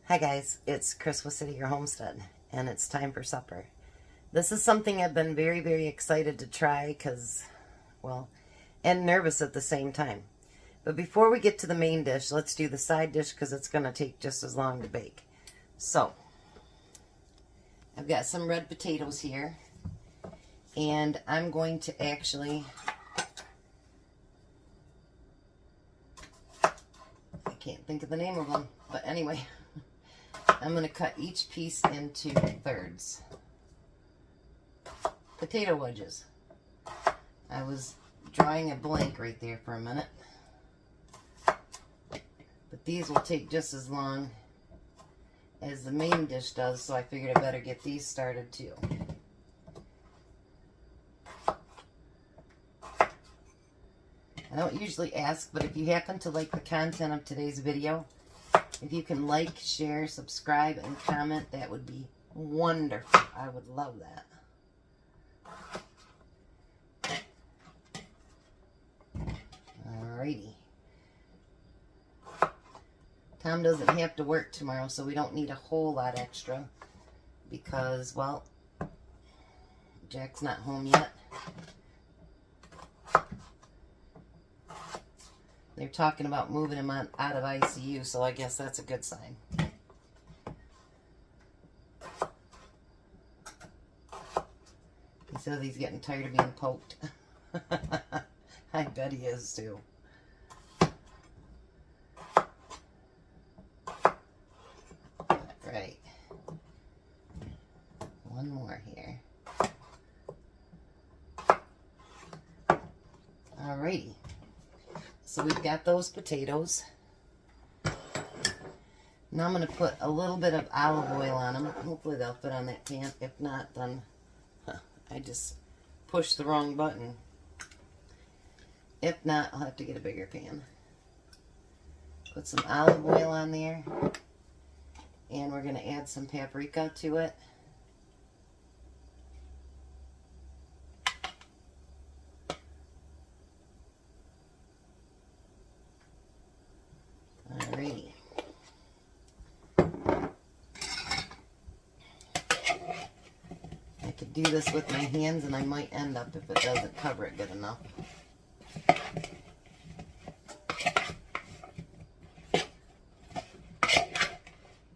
Hi guys, it's Chris with City Your Homestead, and it's time for supper. This is something I've been very, very excited to try because, well, and nervous at the same time. But before we get to the main dish, let's do the side dish because it's going to take just as long to bake. So, I've got some red potatoes here, and I'm going to actually, I can't think of the name of them, but anyway, I'm going to cut each piece into thirds. Potato wedges. I was drawing a blank right there for a minute. But these will take just as long as the main dish does, so I figured I better get these started too. I don't usually ask, but if you happen to like the content of today's video, if you can like, share, subscribe, and comment, that would be wonderful. I would love that. Alrighty. Tom doesn't have to work tomorrow, so we don't need a whole lot extra because, well, Jack's not home yet. They're talking about moving him out of ICU, so I guess that's a good sign. He says he's getting tired of being poked. I bet he is too. Right. One more here. Alrighty. So we've got those potatoes. Now I'm going to put a little bit of olive oil on them. Hopefully they'll fit on that pan. If not, then I just pushed the wrong button. If not, I'll have to get a bigger pan. Put some olive oil on there. And we're going to add some paprika to it. Alrighty. I could do this with my hands and I might end up if it doesn't cover it good enough.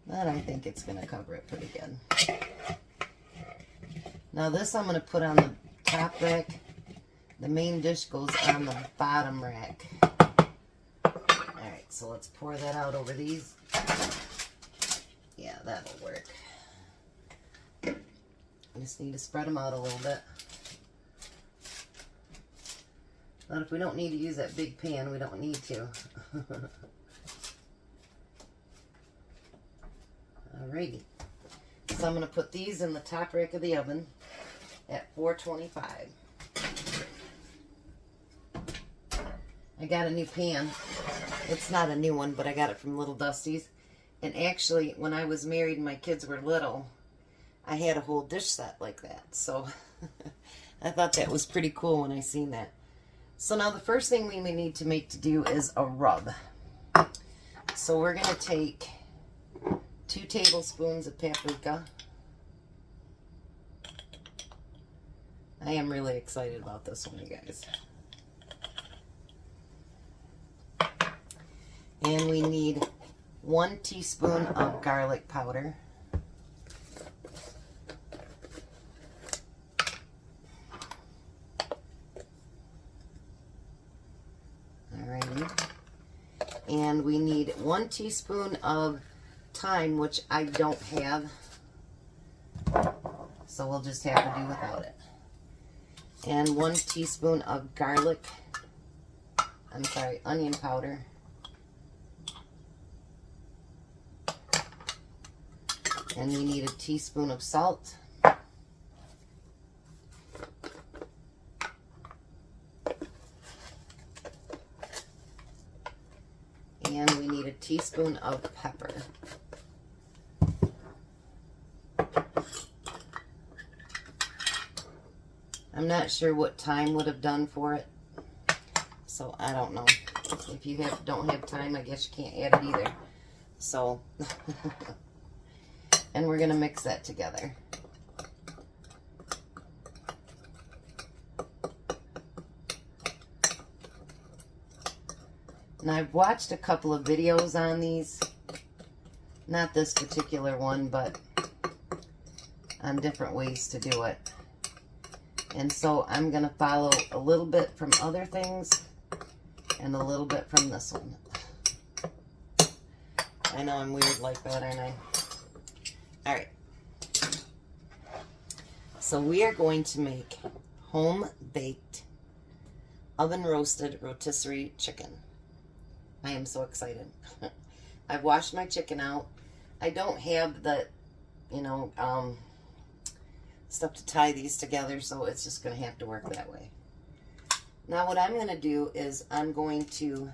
But I think it's going to cover it pretty good. Now this I'm going to put on the top rack. The main dish goes on the bottom rack. Alright, so let's pour that out over these. Yeah, that'll work. I just need to spread them out a little bit. But if we don't need to use that big pan, we don't need to. Alrighty. So I'm going to put these in the top rack of the oven at 425. I got a new pan. It's not a new one, but I got it from Little Dusty's. And actually, when I was married and my kids were little, I had a whole dish set like that. So I thought that was pretty cool when I seen that. So now the first thing we need to do is a rub. So we're going to take 2 tablespoons of paprika. I am really excited about this one, you guys. And we need 1 teaspoon of garlic powder. Alrighty. And we need 1 teaspoon of thyme, which I don't have. So we'll just have to do without it. And 1 teaspoon of onion powder. And we need 1 teaspoon of salt. And we need 1 teaspoon of pepper. I'm not sure what thyme would have done for it, so I don't know. If you don't have thyme, I guess you can't add it either. So, and we're going to mix that together. And I've watched a couple of videos on these. Not this particular one, but on different ways to do it. And so I'm going to follow a little bit from other things and a little bit from this one. I know I'm weird like that, aren't I? Alright. So we are going to make home-baked, oven-roasted rotisserie chicken. I am so excited. I've washed my chicken out. I don't have the, you know, stuff to tie these together, so it's just going to have to work that way. Now what I'm going to do is I'm going to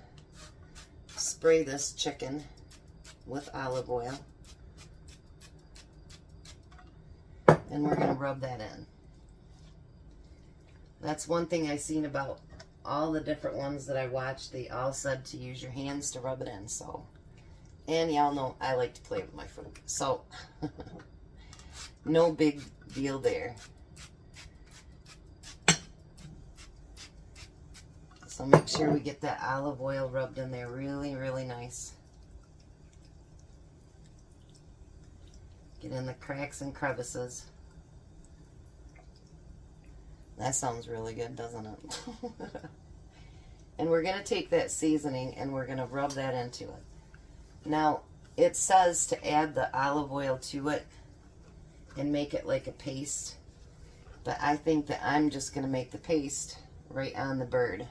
spray this chicken with olive oil. And we're going to rub that in. That's one thing I've seen about all the different ones that I watched. They all said to use your hands to rub it in. So, and y'all know I like to play with my food. So, no big deal there. So make sure we get that olive oil rubbed in there really, really nice. Get in the cracks and crevices. That sounds really good, doesn't it? And we're going to take that seasoning and we're going to rub that into it. Now, it says to add the olive oil to it and make it like a paste. But I think that I'm just going to make the paste right on the bird.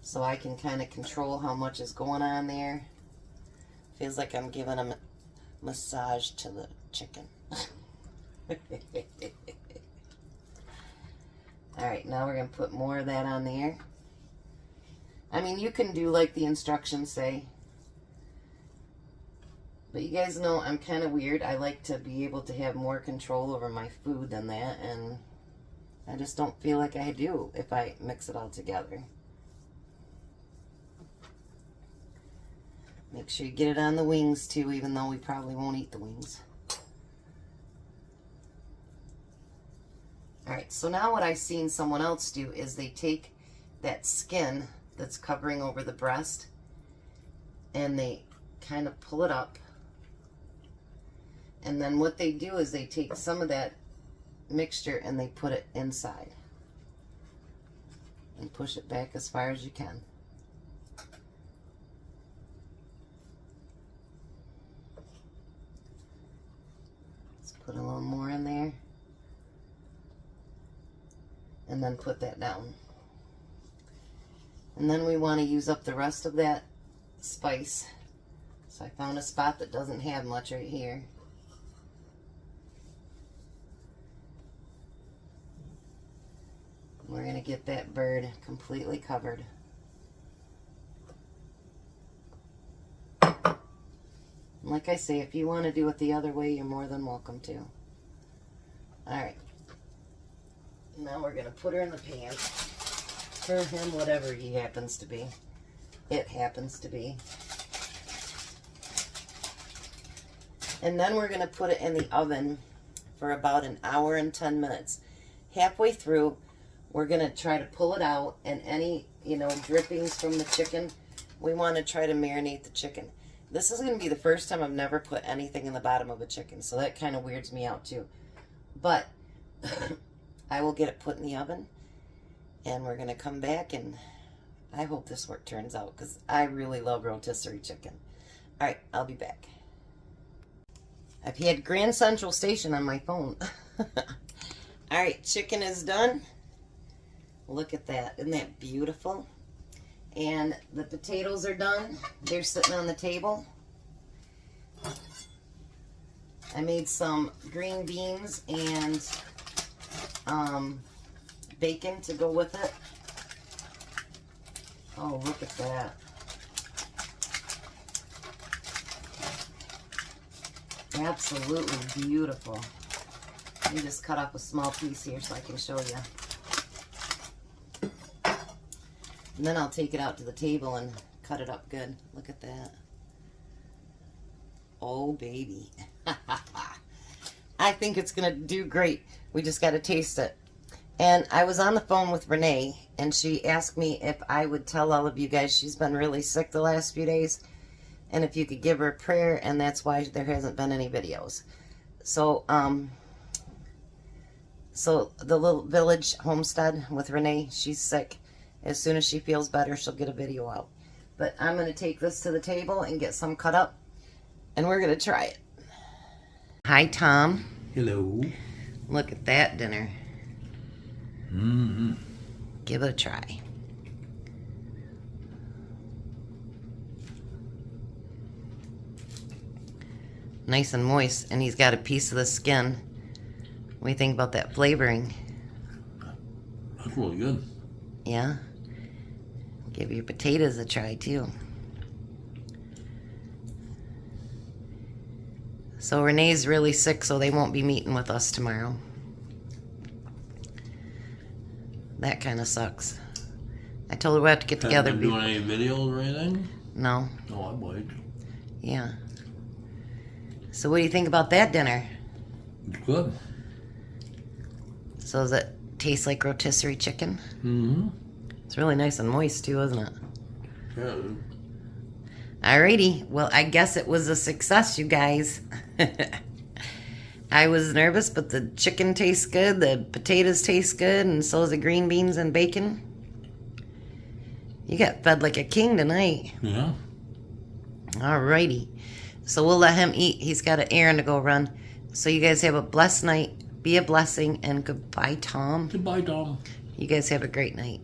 So I can kind of control how much is going on there. Feels like I'm giving a massage to the chicken. Alright, now we're going to put more of that on there. I mean, you can do like the instructions say. But you guys know I'm kind of weird. I like to be able to have more control over my food than that. And I just don't feel like I do if I mix it all together. Make sure you get it on the wings too, even though we probably won't eat the wings. Alright, so now what I've seen someone else do is they take that skin that's covering over the breast and they kind of pull it up. And then what they do is they take some of that mixture and they put it inside. And push it back as far as you can. Let's put a little more in there. And then put that down. And then we want to use up the rest of that spice. So I found a spot that doesn't have much right here. We're going to get that bird completely covered. And like I say, if you want to do it the other way, you're more than welcome to. Alright. Now we're going to put her in the pan. For him, whatever he happens to be. It happens to be. And then we're going to put it in the oven for about 1 hour and 10 minutes. Halfway through, we're going to try to pull it out, and any, you know, drippings from the chicken, we want to try to marinate the chicken. This is going to be the first time I've never put anything in the bottom of a chicken, so that kind of weirds me out too. But I will get it put in the oven, and we're going to come back, and I hope this work turns out, because I really love rotisserie chicken. Alright, I'll be back. I've had Grand Central Station on my phone. Alright, chicken is done. Look at that. Isn't that beautiful? And the potatoes are done. They're sitting on the table. I made some green beans and bacon to go with it. Oh, look at that. Absolutely beautiful. Let me just cut off a small piece here so I can show you. And then I'll take it out to the table and cut it up good. Look at that. Oh, baby. I think it's going to do great. We just got to taste it. And I was on the phone with Renee, and she asked me if I would tell all of you guys she's been really sick the last few days, and if you could give her a prayer, and that's why there hasn't been any videos. So, so the little village homestead with Renee, she's sick. As soon as she feels better, she'll get a video out. But I'm going to take this to the table and get some cut up, and we're going to try it. Hi, Tom. Hello. Look at that dinner. Mm-hmm. Give it a try. Nice and moist, and he's got a piece of the skin. What do you think about that flavoring? That's really good. Yeah? Give your potatoes a try, too. So Renee's really sick, so they won't be meeting with us tomorrow. That kind of sucks. I told her we have to get together. Haven't been doing any videos or anything? No. No, I might. Yeah. So what do you think about that dinner? It's good. So does it taste like rotisserie chicken? Mm-hmm. It's really nice and moist too, isn't it? Yeah. Alrighty. Well, I guess it was a success, you guys. I was nervous, but the chicken tastes good, the potatoes taste good, and so does the green beans and bacon. You got fed like a king tonight. Yeah. Alrighty. So we'll let him eat. He's got an errand to go run. So you guys have a blessed night. Be a blessing, and goodbye, Tom. Goodbye, Tom. You guys have a great night.